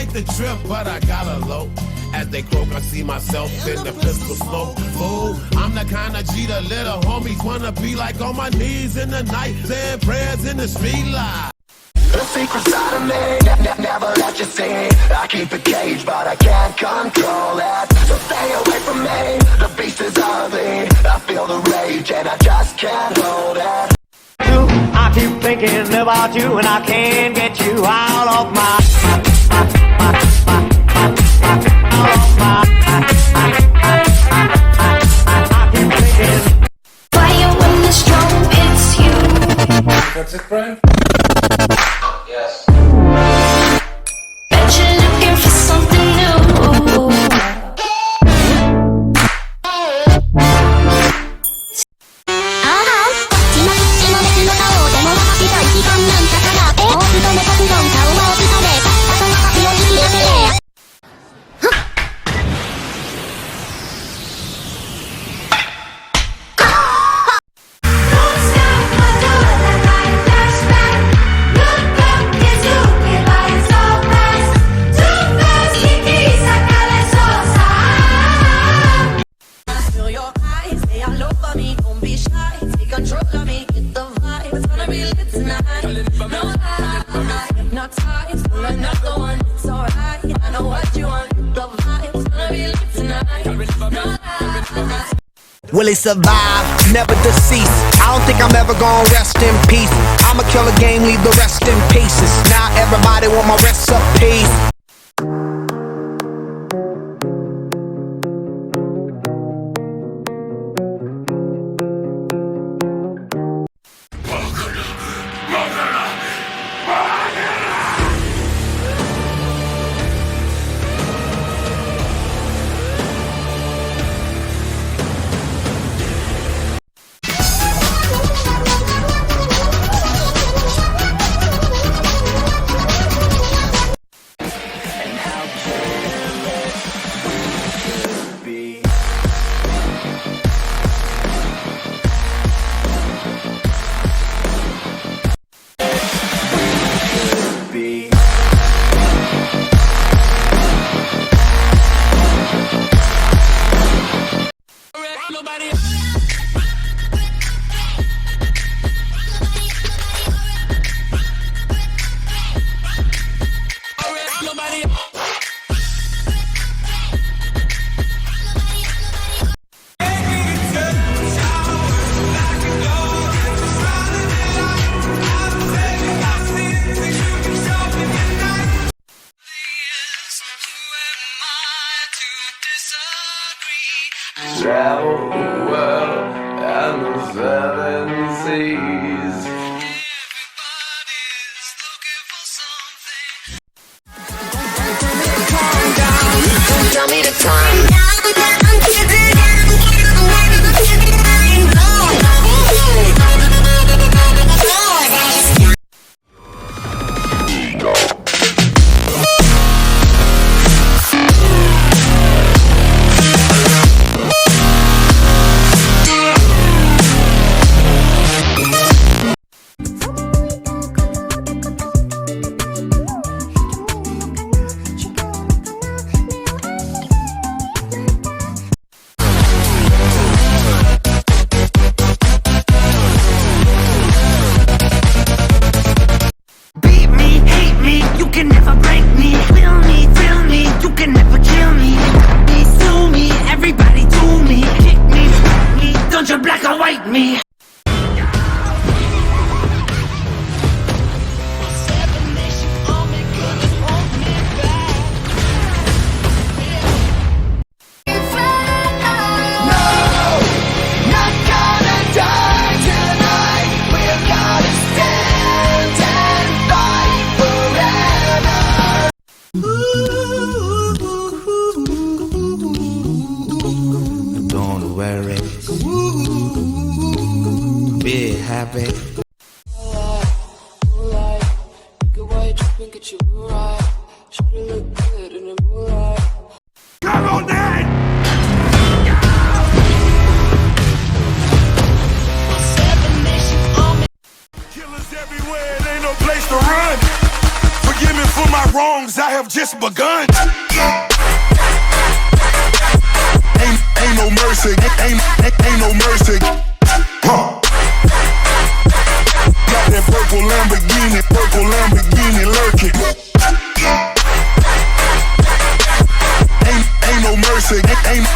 like the drip, but I gotta low. As they croak, I see myself in the pistol smoke. Fool, I'm the kind of G the little homies wanna be like on my knees in the night, saying prayers in the street light. The secret side of me, never let you see. I keep it caged, but I can't control it. So stay away from me, the beast is ugly. I feel the rage and I just can't hold it. I keep thinking about you and I can't get you out of my I keep thinking. Fire when the strong, it's you. That's it, Brian? Yes. Bet you're looking for something new. Will he survive? Never deceased. I don't think I'm ever gonna rest in peace. I'ma kill a game, leave the rest in pieces. Now everybody want my recipe. Travel the world and the seven seas. Everybody's looking for something. Don't tell me to calm down. Me. Don't worry. Be happy. Come on then! Killers everywhere, it ain't no place to run. Forgive me for my wrongs, I have just begun. Ain't no mercy, ain't no mercy. Got that purple Lamborghini lurking. Ain't no mercy, ain't